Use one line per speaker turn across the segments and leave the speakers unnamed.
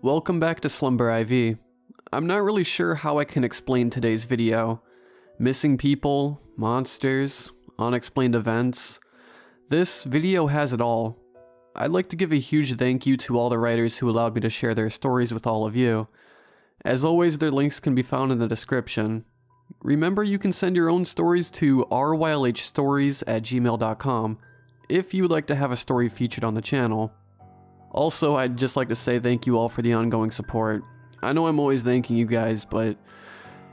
Welcome back to Slumber IV. I'm not really sure how I can explain today's video. Missing people, monsters, unexplained events. This video has it all. I'd like to give a huge thank you to all the writers who allowed me to share their stories with all of you. As always, their links can be found in the description. Remember, you can send your own stories to rylhstories@gmail.com if you would like to have a story featured on the channel. Also, I'd just like to say thank you all for the ongoing support. I know I'm always thanking you guys, but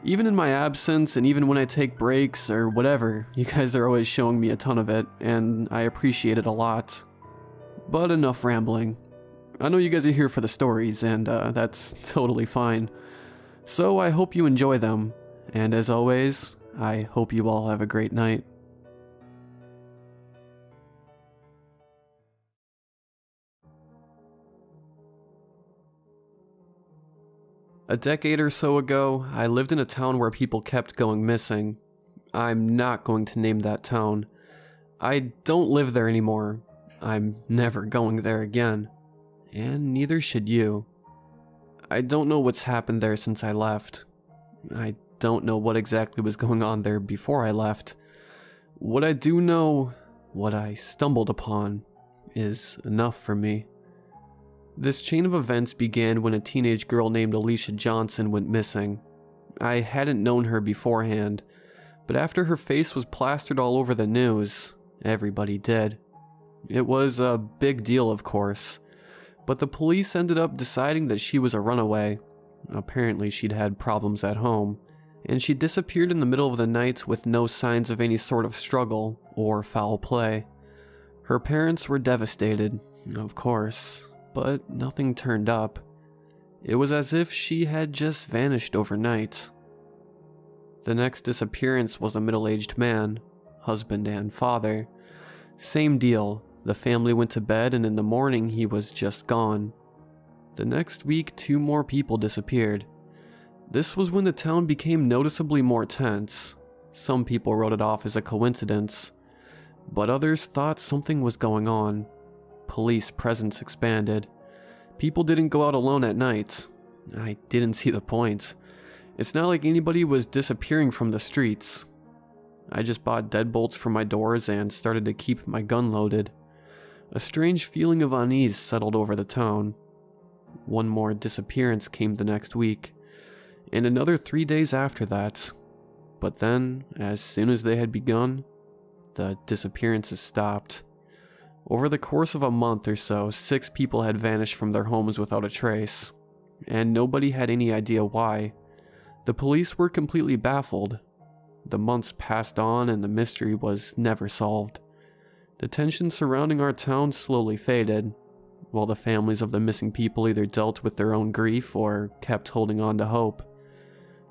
even in my absence and even when I take breaks or whatever, you guys are always showing me a ton of it, and I appreciate it a lot. But enough rambling. I know you guys are here for the stories, and that's totally fine. So I hope you enjoy them, and as always, I hope you all have a great night. A decade or so ago, I lived in a town where people kept going missing. I'm not going to name that town. I don't live there anymore. I'm never going there again. And neither should you. I don't know what's happened there since I left. I don't know what exactly was going on there before I left. What I do know, what I stumbled upon, is enough for me. This chain of events began when a teenage girl named Alicia Johnson went missing. I hadn't known her beforehand, but after her face was plastered all over the news, everybody did. It was a big deal, of course, but the police ended up deciding that she was a runaway. Apparently she'd had problems at home, and she disappeared in the middle of the night with no signs of any sort of struggle or foul play. Her parents were devastated, of course, but nothing turned up. It was as if she had just vanished overnight. The next disappearance was a middle-aged man, husband and father. Same deal, the family went to bed and in the morning he was just gone. The next week, 2 more people disappeared. This was when the town became noticeably more tense. Some people wrote it off as a coincidence, but others thought something was going on. Police presence expanded. People didn't go out alone at night. I didn't see the point. It's not like anybody was disappearing from the streets. I just bought deadbolts for my doors and started to keep my gun loaded. A strange feeling of unease settled over the town. One more disappearance came the next week, and another 3 days after that. But then, as soon as they had begun, the disappearances stopped. Over the course of a month or so, 6 people had vanished from their homes without a trace, and nobody had any idea why. The police were completely baffled. The months passed on and the mystery was never solved. The tension surrounding our town slowly faded, while the families of the missing people either dealt with their own grief or kept holding on to hope.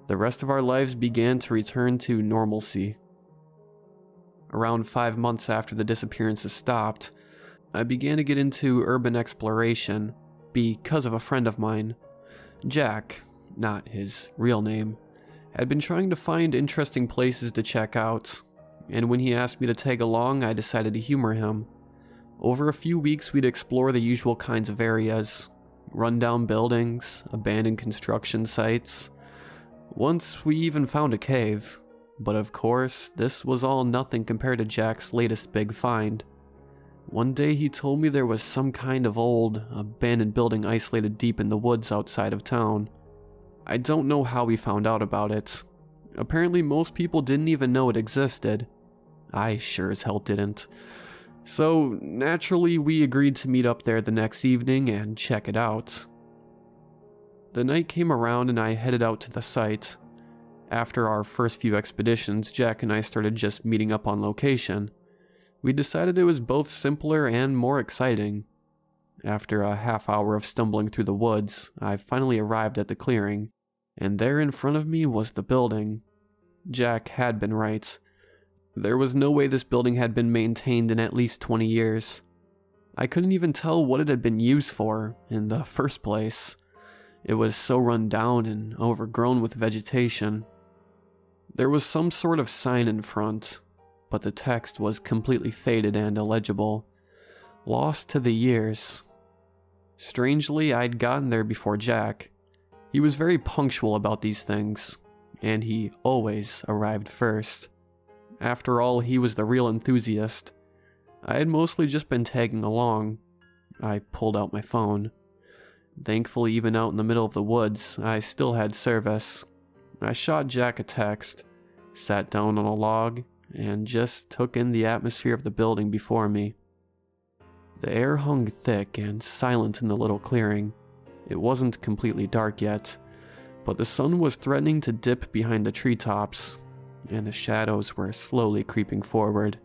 The rest of our lives began to return to normalcy. Around 5 months after the disappearances stopped, I began to get into urban exploration because of a friend of mine. Jack, not his real name, had been trying to find interesting places to check out, and when he asked me to tag along, I decided to humor him. Over a few weeks, we'd explore the usual kinds of areas: rundown buildings, abandoned construction sites. Once we even found a cave, but of course, this was all nothing compared to Jack's latest big find. One day he told me there was some kind of old, abandoned building isolated deep in the woods outside of town. I don't know how he found out about it. Apparently most people didn't even know it existed. I sure as hell didn't. So naturally we agreed to meet up there the next evening and check it out. The night came around and I headed out to the site. After our first few expeditions, Jack and I started just meeting up on location. We decided it was both simpler and more exciting. After a half hour of stumbling through the woods, I finally arrived at the clearing, and there in front of me was the building. Jack had been right. There was no way this building had been maintained in at least 20 years. I couldn't even tell what it had been used for in the first place. It was so run down and overgrown with vegetation. There was some sort of sign in front, but the text was completely faded and illegible, lost to the years. Strangely, I'd gotten there before Jack. He was very punctual about these things, and he always arrived first. After all, he was the real enthusiast. I had mostly just been tagging along. I pulled out my phone. Thankfully, even out in the middle of the woods, I still had service. I shot Jack a text, sat down on a log, and just took in the atmosphere of the building before me. The air hung thick and silent in the little clearing. It wasn't completely dark yet, but the sun was threatening to dip behind the treetops, and the shadows were slowly creeping forward.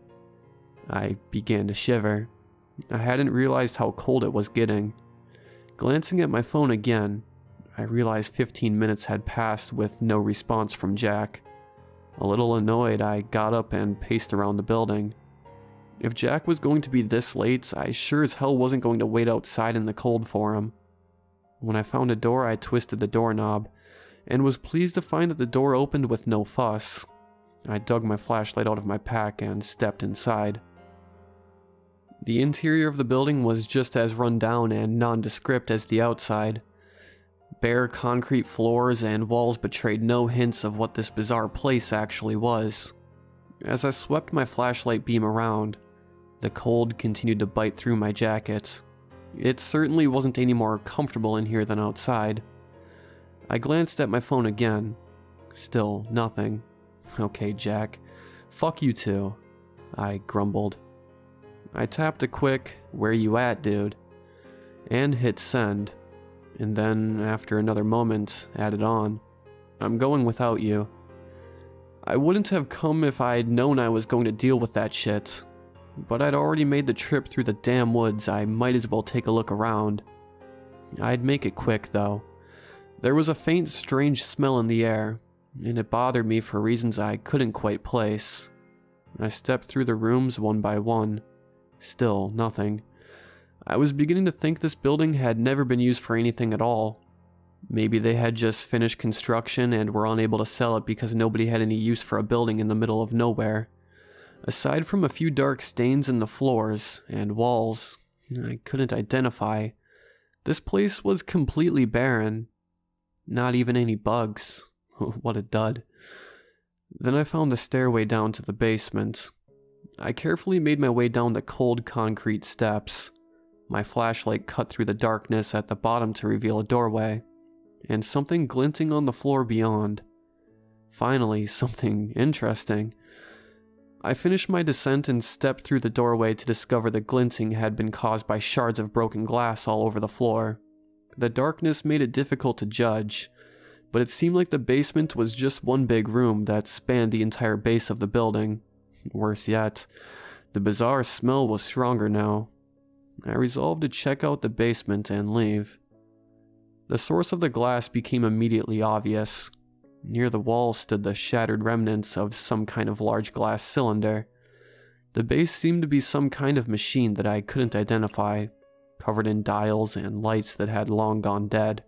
I began to shiver. I hadn't realized how cold it was getting. Glancing at my phone again, I realized 15 minutes had passed with no response from Jack. A little annoyed, I got up and paced around the building. If Jack was going to be this late, I sure as hell wasn't going to wait outside in the cold for him. When I found a door, I twisted the doorknob, and was pleased to find that the door opened with no fuss. I dug my flashlight out of my pack and stepped inside. The interior of the building was just as run down and nondescript as the outside. Bare concrete floors and walls betrayed no hints of what this bizarre place actually was. As I swept my flashlight beam around, the cold continued to bite through my jacket. It certainly wasn't any more comfortable in here than outside. I glanced at my phone again. Still nothing. Okay, Jack. Fuck you too, I grumbled. I tapped a quick, "Where you at, dude?" and hit send, and then, after another moment, added on, "I'm going without you." I wouldn't have come if I'd known I was going to deal with that shit, but I'd already made the trip through the damn woods. I might as well take a look around. I'd make it quick, though. There was a faint, strange smell in the air, and it bothered me for reasons I couldn't quite place. I stepped through the rooms one by one. Still nothing. I was beginning to think this building had never been used for anything at all. Maybe they had just finished construction and were unable to sell it because nobody had any use for a building in the middle of nowhere. Aside from a few dark stains in the floors and walls I couldn't identify, this place was completely barren. Not even any bugs. What a dud. Then I found the stairway down to the basement. I carefully made my way down the cold concrete steps. My flashlight cut through the darkness at the bottom to reveal a doorway, and something glinting on the floor beyond. Finally, something interesting. I finished my descent and stepped through the doorway to discover the glinting had been caused by shards of broken glass all over the floor. The darkness made it difficult to judge, but it seemed like the basement was just one big room that spanned the entire base of the building. Worse yet, the bizarre smell was stronger now. I resolved to check out the basement and leave. The source of the glass became immediately obvious. Near the wall stood the shattered remnants of some kind of large glass cylinder. The base seemed to be some kind of machine that I couldn't identify, covered in dials and lights that had long gone dead.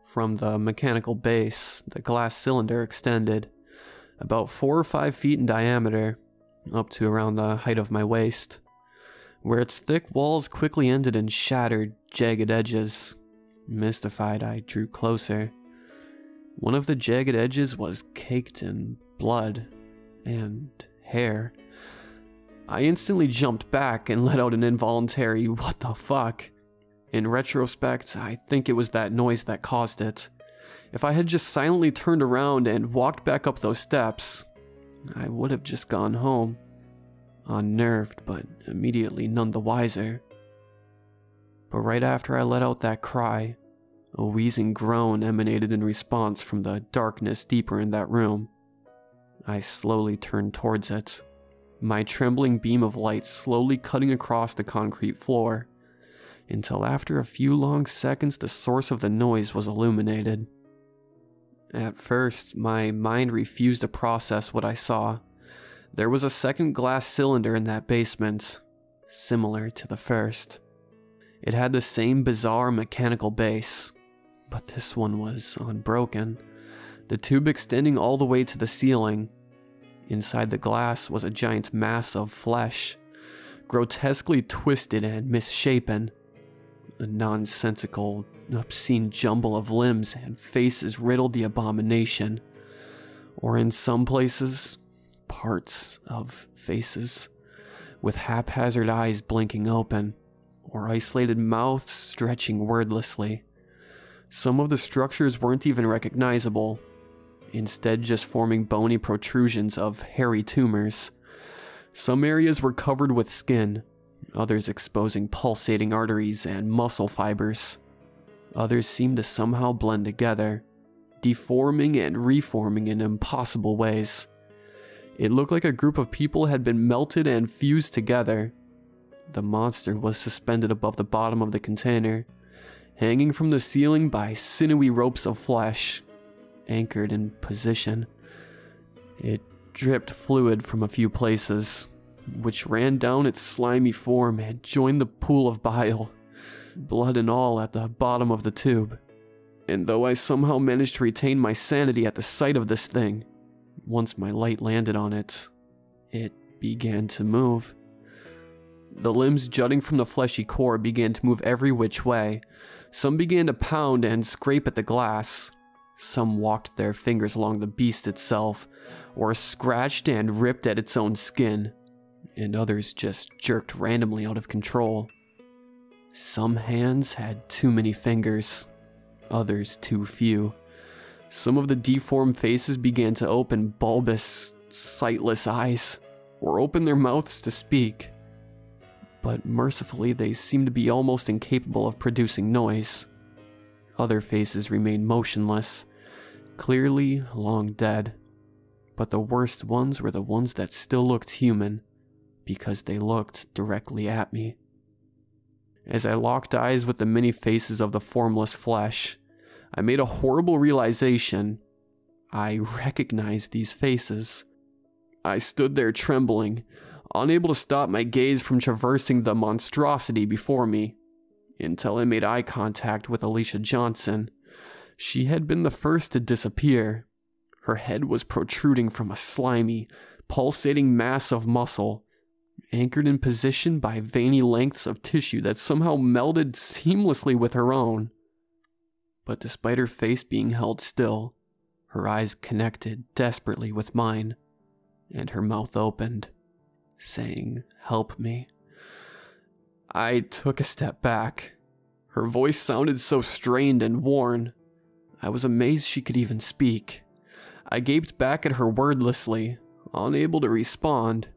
From the mechanical base, the glass cylinder extended, about 4 or 5 feet in diameter, up to around the height of my waist, where its thick walls quickly ended in shattered, jagged edges. Mystified, I drew closer. One of the jagged edges was caked in blood and hair. I instantly jumped back and let out an involuntary "what the fuck?" In retrospect, I think it was that noise that caused it. If I had just silently turned around and walked back up those steps, I would have just gone home, unnerved but immediately none the wiser. But right after I let out that cry, a wheezing groan emanated in response from the darkness deeper in that room. I slowly turned towards it, my trembling beam of light slowly cutting across the concrete floor, until after a few long seconds the source of the noise was illuminated. At first, my mind refused to process what I saw. There was a second glass cylinder in that basement, similar to the first. It had the same bizarre mechanical base, but this one was unbroken, the tube extending all the way to the ceiling. Inside the glass was a giant mass of flesh, grotesquely twisted and misshapen. A nonsensical, obscene jumble of limbs and faces riddled the abomination. Or in some places, parts of faces, with haphazard eyes blinking open, or isolated mouths stretching wordlessly. Some of the structures weren't even recognizable, instead just forming bony protrusions of hairy tumors. Some areas were covered with skin, others exposing pulsating arteries and muscle fibers. Others seemed to somehow blend together, deforming and reforming in impossible ways. It looked like a group of people had been melted and fused together. The monster was suspended above the bottom of the container, hanging from the ceiling by sinewy ropes of flesh, anchored in position. It dripped fluid from a few places, which ran down its slimy form and joined the pool of bile, blood and all at the bottom of the tube. And though I somehow managed to retain my sanity at the sight of this thing, once my light landed on it, it began to move. The limbs jutting from the fleshy core began to move every which way. Some began to pound and scrape at the glass. Some walked their fingers along the beast itself, or scratched and ripped at its own skin, and others just jerked randomly out of control. Some hands had too many fingers, others too few. Some of the deformed faces began to open bulbous, sightless eyes, or open their mouths to speak. But mercifully, they seemed to be almost incapable of producing noise. Other faces remained motionless, clearly long dead. But the worst ones were the ones that still looked human, because they looked directly at me. As I locked eyes with the many faces of the formless flesh, I made a horrible realization. I recognized these faces. I stood there trembling, unable to stop my gaze from traversing the monstrosity before me, until I made eye contact with Alicia Johnson. She had been the first to disappear. Her head was protruding from a slimy, pulsating mass of muscle, anchored in position by veiny lengths of tissue that somehow melded seamlessly with her own. But despite her face being held still, her eyes connected desperately with mine, and her mouth opened, saying, "Help me." I took a step back. Her voice sounded so strained and worn. I was amazed she could even speak. I gaped back at her wordlessly, unable to respond,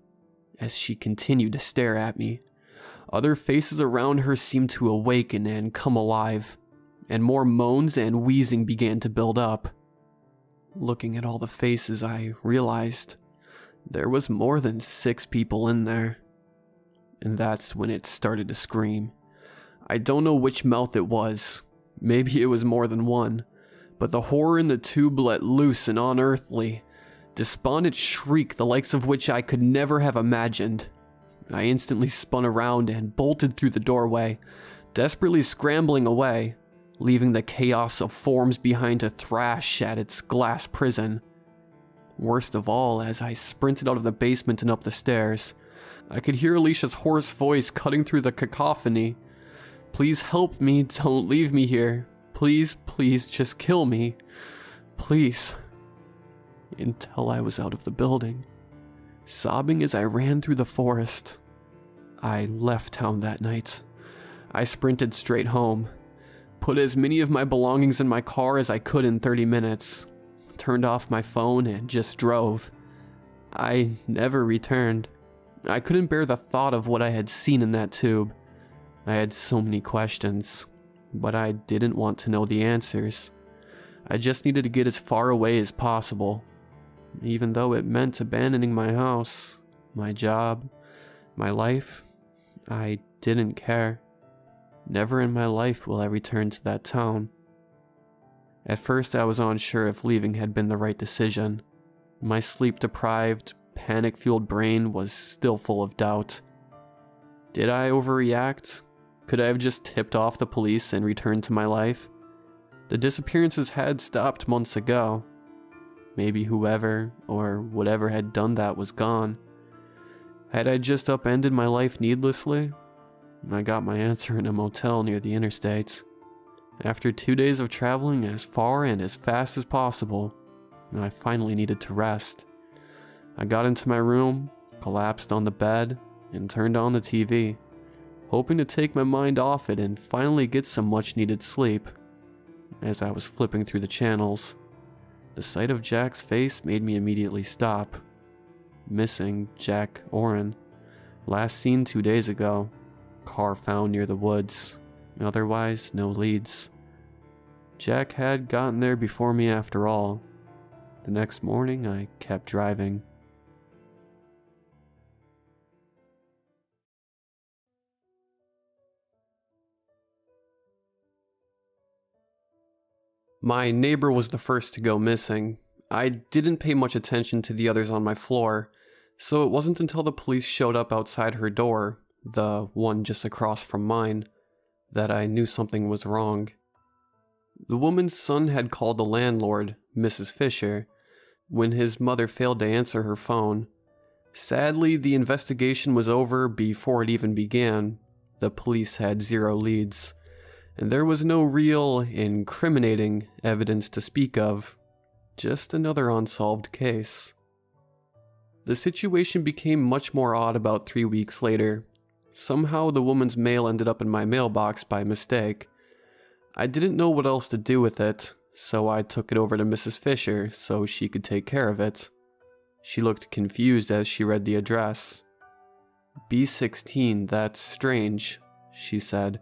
as she continued to stare at me. Other faces around her seemed to awaken and come alive, and more moans and wheezing began to build up. Looking at all the faces, I realized there was more than 6 people in there. And that's when it started to scream. I don't know which mouth it was. Maybe it was more than one. But the horror in the tube let loose an unearthly, despondent shriek the likes of which I could never have imagined. I instantly spun around and bolted through the doorway, desperately scrambling away, leaving the chaos of forms behind to thrash at its glass prison. Worst of all, as I sprinted out of the basement and up the stairs, I could hear Alicia's hoarse voice cutting through the cacophony. "Please help me, don't leave me here. Please, please, just kill me. Please." Until I was out of the building, sobbing as I ran through the forest. I left town that night. I sprinted straight home, put as many of my belongings in my car as I could in 30 minutes, turned off my phone and just drove. I never returned. I couldn't bear the thought of what I had seen in that tube. I had so many questions, but I didn't want to know the answers. I just needed to get as far away as possible, even though it meant abandoning my house, my job, my life. I didn't care. Never in my life will I return to that town. At first I was unsure if leaving had been the right decision. My sleep-deprived, panic-fueled brain was still full of doubt. Did I overreact? Could I have just tipped off the police and returned to my life? The disappearances had stopped months ago. Maybe whoever or whatever had done that was gone. Had I just upended my life needlessly? I got my answer in a motel near the interstate. After 2 days of traveling as far and as fast as possible, I finally needed to rest. I got into my room, collapsed on the bed, and turned on the TV, hoping to take my mind off it and finally get some much-needed sleep. As I was flipping through the channels, the sight of Jack's face made me immediately stop. Missing Jack Oren. Last seen 2 days ago. Car found near the woods. Otherwise, no leads. Jack had gotten there before me after all. The next morning, I kept driving. My neighbor was the first to go missing. I didn't pay much attention to the others on my floor, so it wasn't until the police showed up outside her door, the one just across from mine, that I knew something was wrong. The woman's son had called the landlord, Mrs. Fisher, when his mother failed to answer her phone. Sadly, the investigation was over before it even began. The police had 0 leads, and there was no real, incriminating evidence to speak of. Just another unsolved case. The situation became much more odd about 3 weeks later. Somehow the woman's mail ended up in my mailbox by mistake. I didn't know what else to do with it, so I took it over to Mrs. Fisher so she could take care of it. She looked confused as she read the address. B16, that's strange, she said.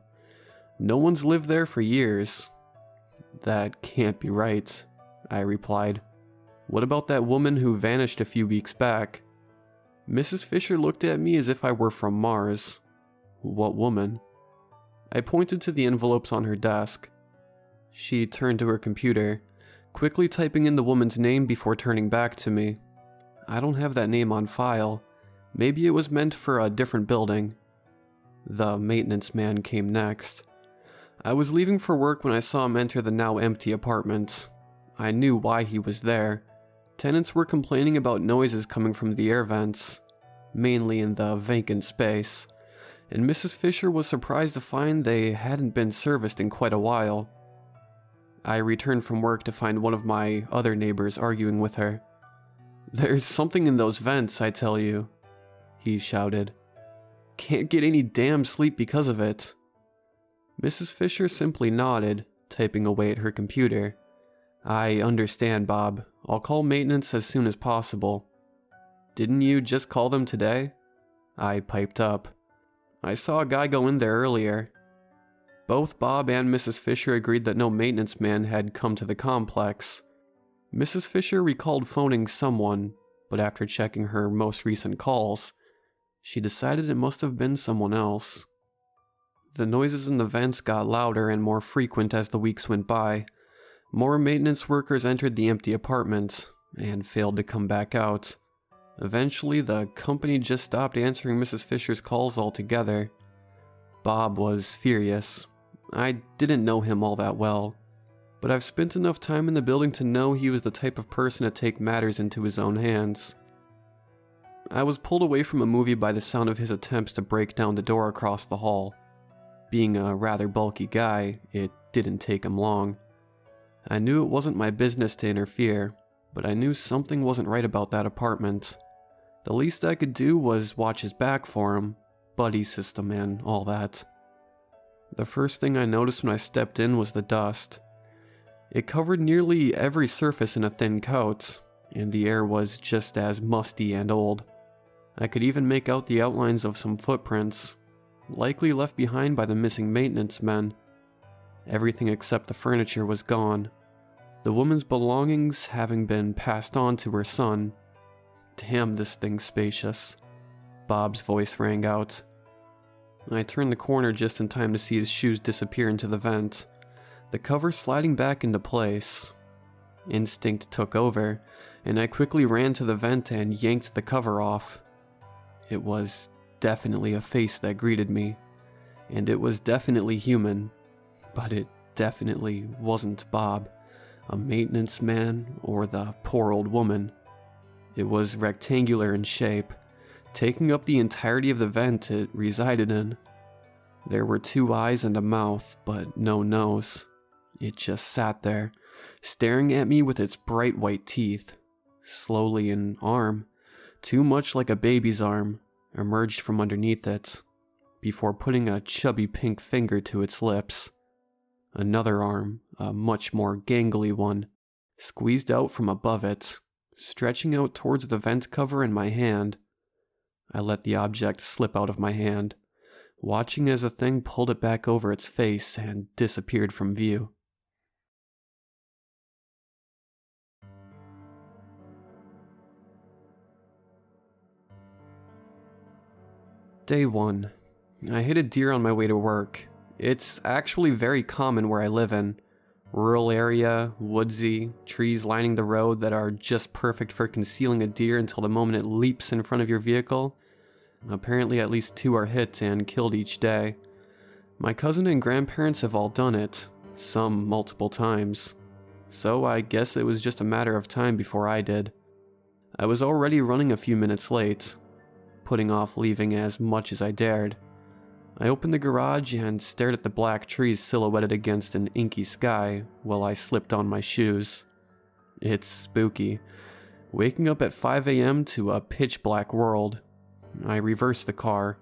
No one's lived there for years. That can't be right, I replied. What about that woman who vanished a few weeks back? Mrs. Fisher looked at me as if I were from Mars. What woman? I pointed to the envelopes on her desk. She turned to her computer, quickly typing in the woman's name before turning back to me. I don't have that name on file. Maybe it was meant for a different building. The maintenance man came next. I was leaving for work when I saw him enter the now empty apartment. I knew why he was there. Tenants were complaining about noises coming from the air vents, mainly in the vacant space, and Mrs. Fisher was surprised to find they hadn't been serviced in quite a while. I returned from work to find one of my other neighbors arguing with her. "There's something in those vents, I tell you," he shouted. "Can't get any damn sleep because of it." Mrs. Fisher simply nodded, typing away at her computer. "I understand, Bob. I'll call maintenance as soon as possible." "Didn't you just call them today?" I piped up. "I saw a guy go in there earlier." Both Bob and Mrs. Fisher agreed that no maintenance man had come to the complex. Mrs. Fisher recalled phoning someone, but after checking her most recent calls, she decided it must have been someone else. The noises in the vents got louder and more frequent as the weeks went by. More maintenance workers entered the empty apartment and failed to come back out. Eventually, the company just stopped answering Mrs. Fisher's calls altogether. Bob was furious. I didn't know him all that well, but I've spent enough time in the building to know he was the type of person to take matters into his own hands. I was pulled away from a movie by the sound of his attempts to break down the door across the hall. Being a rather bulky guy, it didn't take him long. I knew it wasn't my business to interfere, but I knew something wasn't right about that apartment. The least I could do was watch his back for him, buddy system and all that. The first thing I noticed when I stepped in was the dust. It covered nearly every surface in a thin coat, and the air was just as musty and old. I could even make out the outlines of some footprints, likely left behind by the missing maintenance men. Everything except the furniture was gone, the woman's belongings having been passed on to her son. "Damn, this thing's spacious," Bob's voice rang out. I turned the corner just in time to see his shoes disappear into the vent, the cover sliding back into place. Instinct took over, and I quickly ran to the vent and yanked the cover off. It was definitely a face that greeted me, and it was definitely human, but it definitely wasn't Bob, a maintenance man, or the poor old woman. It was rectangular in shape, taking up the entirety of the vent it resided in. There were 2 eyes and a mouth, but no nose. It just sat there, staring at me with its bright white teeth. Slowly, an arm, too much like a baby's arm, emerged from underneath it, before putting a chubby pink finger to its lips. Another arm, a much more gangly one, squeezed out from above it, stretching out towards the vent cover in my hand. I let the object slip out of my hand, watching as the thing pulled it back over its face and disappeared from view. Day 1. I hit a deer on my way to work. It's actually very common where I live in. Rural area, woodsy, trees lining the road that are just perfect for concealing a deer until the moment it leaps in front of your vehicle. Apparently at least 2 are hit and killed each day. My cousin and grandparents have all done it, some multiple times. So I guess it was just a matter of time before I did. I was already running a few minutes late, putting off leaving as much as I dared. I opened the garage and stared at the black trees silhouetted against an inky sky while I slipped on my shoes. It's spooky. Waking up at 5 a.m. to a pitch black world. I reversed the car,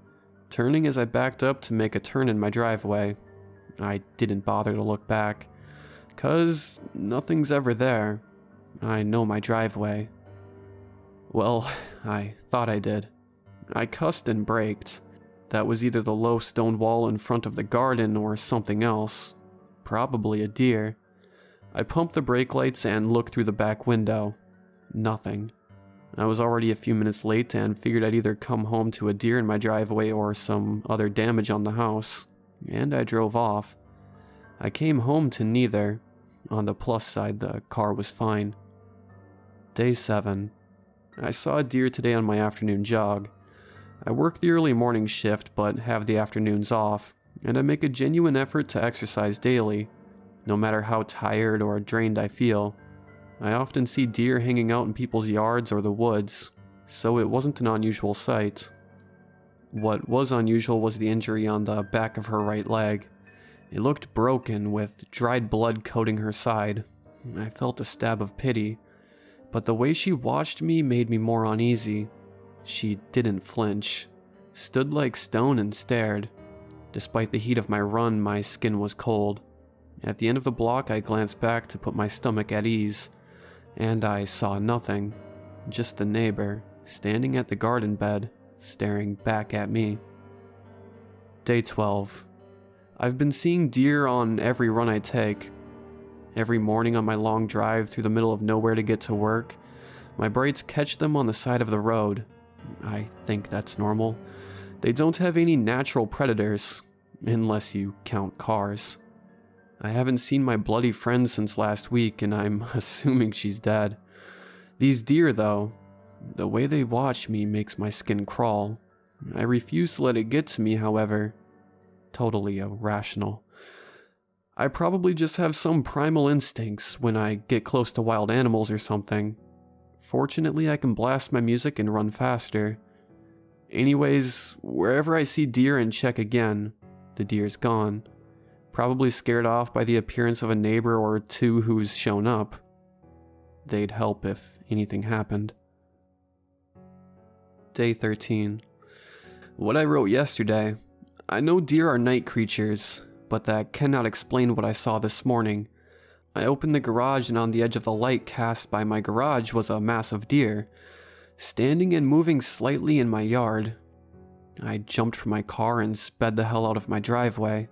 turning as I backed up to make a turn in my driveway. I didn't bother to look back, 'cause nothing's ever there. I know my driveway. Well, I thought I did. I cussed and braked. That was either the low stone wall in front of the garden or something else. Probably a deer. I pumped the brake lights and looked through the back window. Nothing. I was already a few minutes late and figured I'd either come home to a deer in my driveway or some other damage on the house, and I drove off. I came home to neither. On the plus side, the car was fine. Day 7. I saw a deer today on my afternoon jog. I work the early morning shift but have the afternoons off, and I make a genuine effort to exercise daily, no matter how tired or drained I feel. I often see deer hanging out in people's yards or the woods, so it wasn't an unusual sight. What was unusual was the injury on the back of her right leg. It looked broken, with dried blood coating her side. I felt a stab of pity, but the way she watched me made me more uneasy. She didn't flinch, stood like stone and stared. Despite the heat of my run, my skin was cold. At the end of the block, I glanced back to put my stomach at ease, and I saw nothing, just the neighbor, standing at the garden bed, staring back at me. Day 12. I've been seeing deer on every run I take. Every morning on my long drive through the middle of nowhere to get to work, my brights catch them on the side of the road. I think that's normal. They don't have any natural predators, unless you count cars. I haven't seen my bloody friend since last week, and I'm assuming she's dead. These deer, though, the way they watch me makes my skin crawl. I refuse to let it get to me, however. Totally irrational. I probably just have some primal instincts when I get close to wild animals or something. Fortunately, I can blast my music and run faster. Anyways, wherever I see deer and check again, the deer's gone. Probably scared off by the appearance of a neighbor or 2 who's shown up. They'd help if anything happened. Day 13. What I wrote yesterday. I know deer are night creatures, but that cannot explain what I saw this morning. I opened the garage, and on the edge of the light cast by my garage was a massive deer, standing and moving slightly in my yard. I jumped from my car and sped the hell out of my driveway.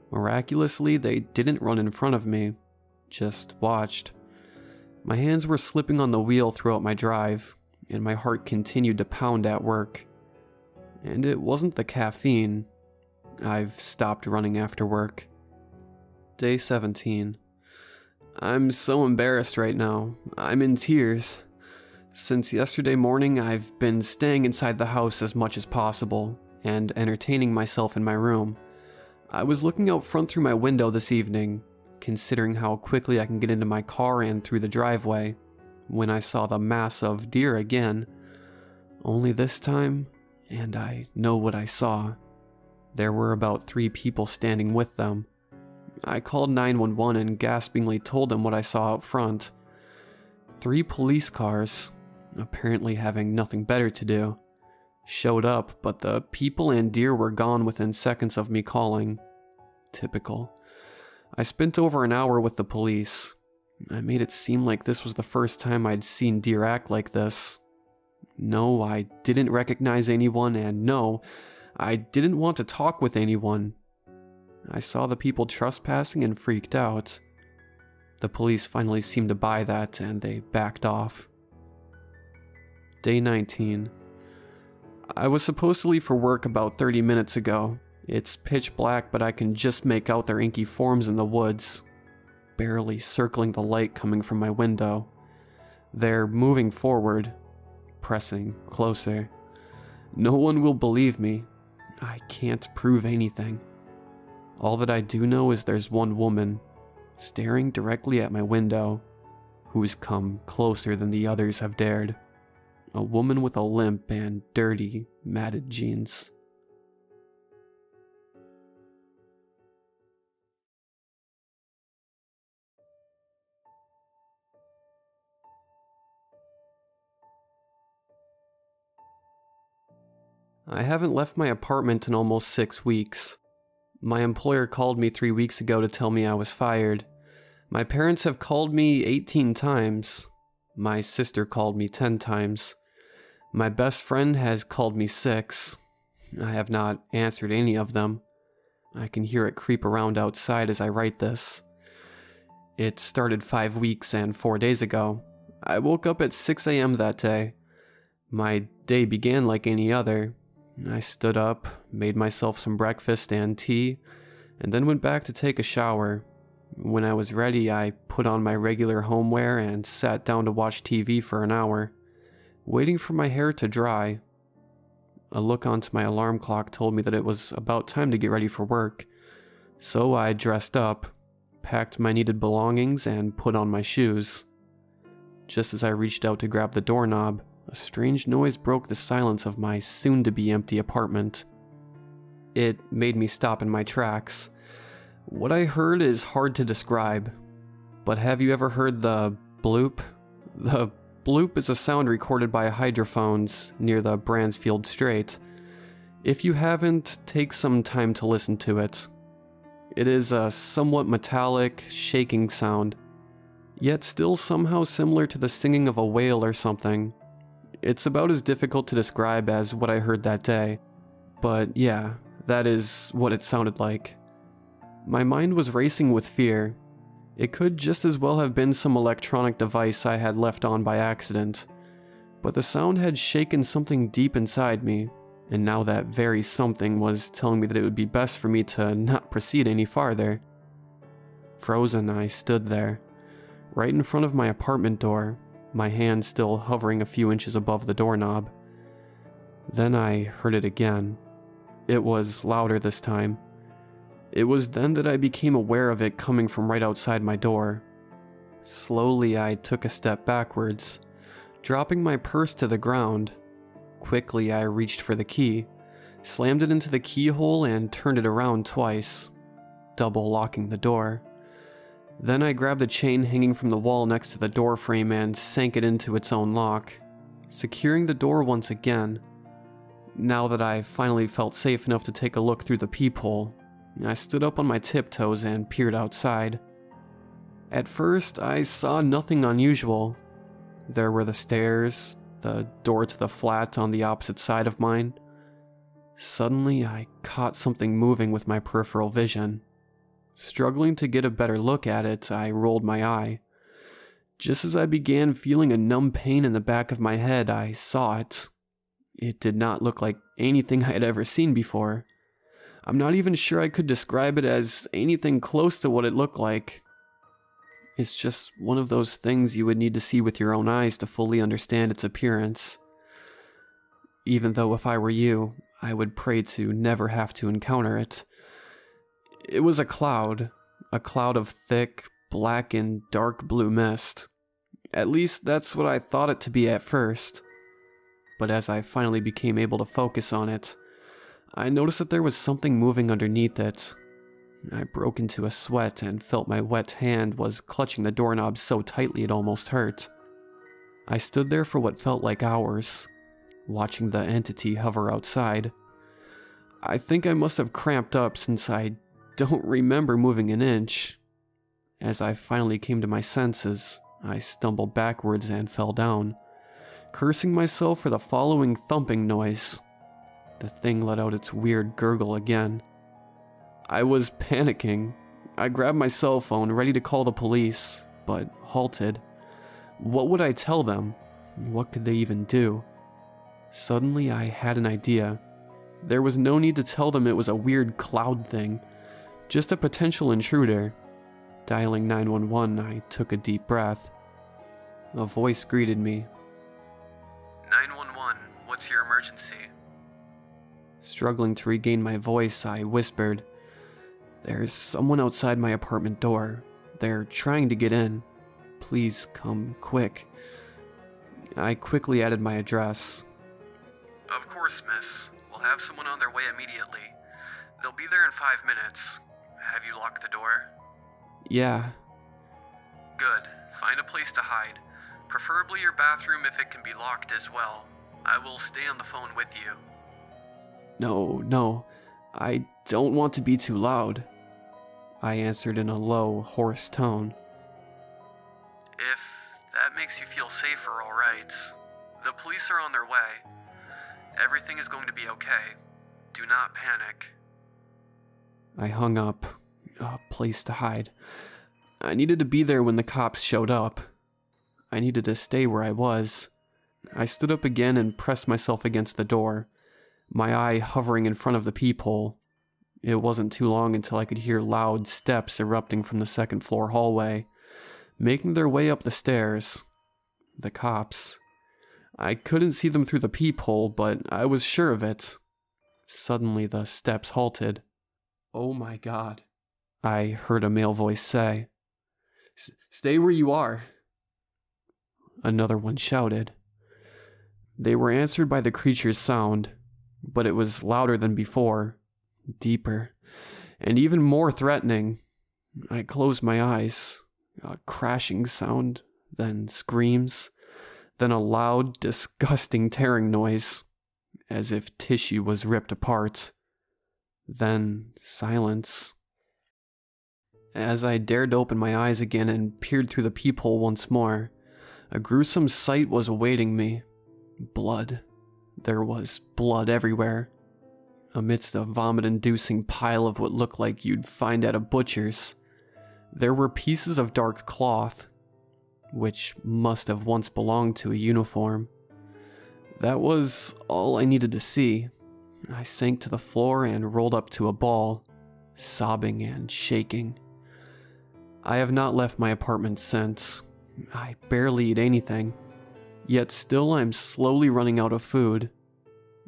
Miraculously, they didn't run in front of me, just watched. My hands were slipping on the wheel throughout my drive, and my heart continued to pound at work. And it wasn't the caffeine. I've stopped running after work. Day 17. I'm so embarrassed right now. I'm in tears. Since yesterday morning, I've been staying inside the house as much as possible, and entertaining myself in my room. I was looking out front through my window this evening, considering how quickly I can get into my car and through the driveway, when I saw the mass of deer again. Only this time, and I know what I saw. There were about 3 people standing with them. I called 911 and gaspingly told them what I saw out front. 3 police cars, apparently having nothing better to do, showed up, but the people and deer were gone within seconds of me calling. Typical. I spent over an hour with the police. I made it seem like this was the first time I'd seen deer act like this. No, I didn't recognize anyone, and no, I didn't want to talk with anyone. I saw the people trespassing and freaked out. The police finally seemed to buy that, and they backed off. Day 19. I was supposed to leave for work about 30 minutes ago. It's pitch black, but I can just make out their inky forms in the woods, barely circling the light coming from my window. They're moving forward, pressing closer. No one will believe me. I can't prove anything. All that I do know is there's one woman, staring directly at my window, who's come closer than the others have dared. A woman with a limp and dirty, matted jeans. I haven't left my apartment in almost 6 weeks. My employer called me 3 weeks ago to tell me I was fired. My parents have called me 18 times. My sister called me 10 times. My best friend has called me 6. I have not answered any of them. I can hear it creep around outside as I write this. It started 5 weeks and 4 days ago. I woke up at 6 a.m. that day. My day began like any other. I stood up, made myself some breakfast and tea, and then went back to take a shower. When I was ready, I put on my regular homeware and sat down to watch TV for an hour, waiting for my hair to dry. A look onto my alarm clock told me that it was about time to get ready for work, so I dressed up, packed my needed belongings, and put on my shoes. Just as I reached out to grab the doorknob, a strange noise broke the silence of my soon-to-be empty apartment. It made me stop in my tracks. What I heard is hard to describe, but have you ever heard the bloop? The bloop is a sound recorded by hydrophones near the Bransfield Strait. If you haven't, take some time to listen to it. It is a somewhat metallic, shaking sound, yet still somehow similar to the singing of a whale or something. It's about as difficult to describe as what I heard that day, but yeah, that is what it sounded like. My mind was racing with fear. It could just as well have been some electronic device I had left on by accident, but the sound had shaken something deep inside me, and now that very something was telling me that it would be best for me to not proceed any farther. Frozen, I stood there, right in front of my apartment door, my hand still hovering a few inches above the doorknob. Then I heard it again. It was louder this time. It was then that I became aware of it coming from right outside my door. Slowly, I took a step backwards, dropping my purse to the ground. Quickly, I reached for the key, slammed it into the keyhole, and turned it around twice, double locking the door. Then I grabbed the chain hanging from the wall next to the door frame and sank it into its own lock, securing the door once again. Now that I finally felt safe enough to take a look through the peephole, I stood up on my tiptoes and peered outside. At first, I saw nothing unusual. There were the stairs, the door to the flat on the opposite side of mine. Suddenly, I caught something moving with my peripheral vision. Struggling to get a better look at it, I rolled my eye. Just as I began feeling a numb pain in the back of my head, I saw it. It did not look like anything I had ever seen before. I'm not even sure I could describe it as anything close to what it looked like. It's just one of those things you would need to see with your own eyes to fully understand its appearance. Even though if I were you, I would pray to never have to encounter it. It was a cloud of thick, black and dark blue mist. At least that's what I thought it to be at first. But as I finally became able to focus on it, I noticed that there was something moving underneath it. I broke into a sweat and felt my wet hand was clutching the doorknob so tightly it almost hurt. I stood there for what felt like hours, watching the entity hover outside. I think I must have cramped up since I don't remember moving an inch. As I finally came to my senses, I stumbled backwards and fell down, cursing myself for the following thumping noise. The thing let out its weird gurgle again. I was panicking. I grabbed my cell phone, ready to call the police, but halted. What would I tell them? What could they even do? Suddenly, I had an idea. There was no need to tell them it was a weird cloud thing, just a potential intruder. Dialing 911, I took a deep breath. A voice greeted me. 911, what's your emergency? Struggling to regain my voice, I whispered, "There's someone outside my apartment door. They're trying to get in. Please come quick." I quickly added my address. "Of course, miss. We'll have someone on their way immediately. They'll be there in 5 minutes. Have you locked the door?" "Yeah." "Good. Find a place to hide. Preferably your bathroom if it can be locked as well. I will stay on the phone with you." No. I don't want to be too loud," I answered in a low, hoarse tone. "If that makes you feel safer, all right. The police are on their way. Everything is going to be okay. Do not panic." I hung up. A place to hide. I needed to be there when the cops showed up. I needed to stay where I was. I stood up again and pressed myself against the door, my eye hovering in front of the peephole. It wasn't too long until I could hear loud steps erupting from the second-floor hallway, making their way up the stairs. The cops. I couldn't see them through the peephole, but I was sure of it. Suddenly the steps halted. "Oh my God," I heard a male voice say. "Stay where you are," another one shouted. They were answered by the creature's sound, but it was louder than before, deeper, and even more threatening. I closed my eyes. A crashing sound, then screams, then a loud, disgusting tearing noise, as if tissue was ripped apart. Then silence. As I dared to open my eyes again and peered through the peephole once more, a gruesome sight was awaiting me. Blood. There was blood everywhere. Amidst a vomit-inducing pile of what looked like you'd find at a butcher's, there were pieces of dark cloth, which must have once belonged to a uniform. That was all I needed to see. I sank to the floor and rolled up to a ball, sobbing and shaking. I have not left my apartment since. I barely eat anything, yet still I'm slowly running out of food.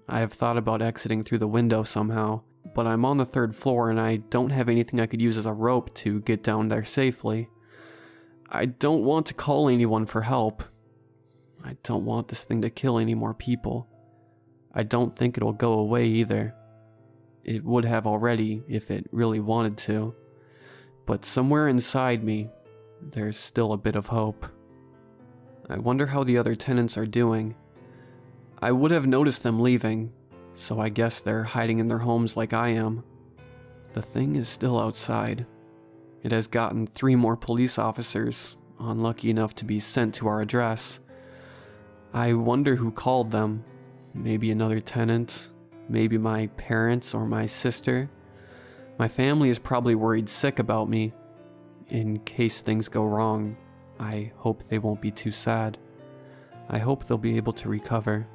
I have thought about exiting through the window somehow, but I'm on the 3rd floor and I don't have anything I could use as a rope to get down there safely. I don't want to call anyone for help. I don't want this thing to kill any more people. I don't think it'll go away either. It would have already if it really wanted to. But somewhere inside me, there's still a bit of hope. I wonder how the other tenants are doing. I would have noticed them leaving, so I guess they're hiding in their homes like I am. The thing is still outside. It has gotten 3 more police officers, unlucky enough to be sent to our address. I wonder who called them. Maybe another tenant, maybe my parents or my sister. My family is probably worried sick about me. In case things go wrong, I hope they won't be too sad. I hope they'll be able to recover.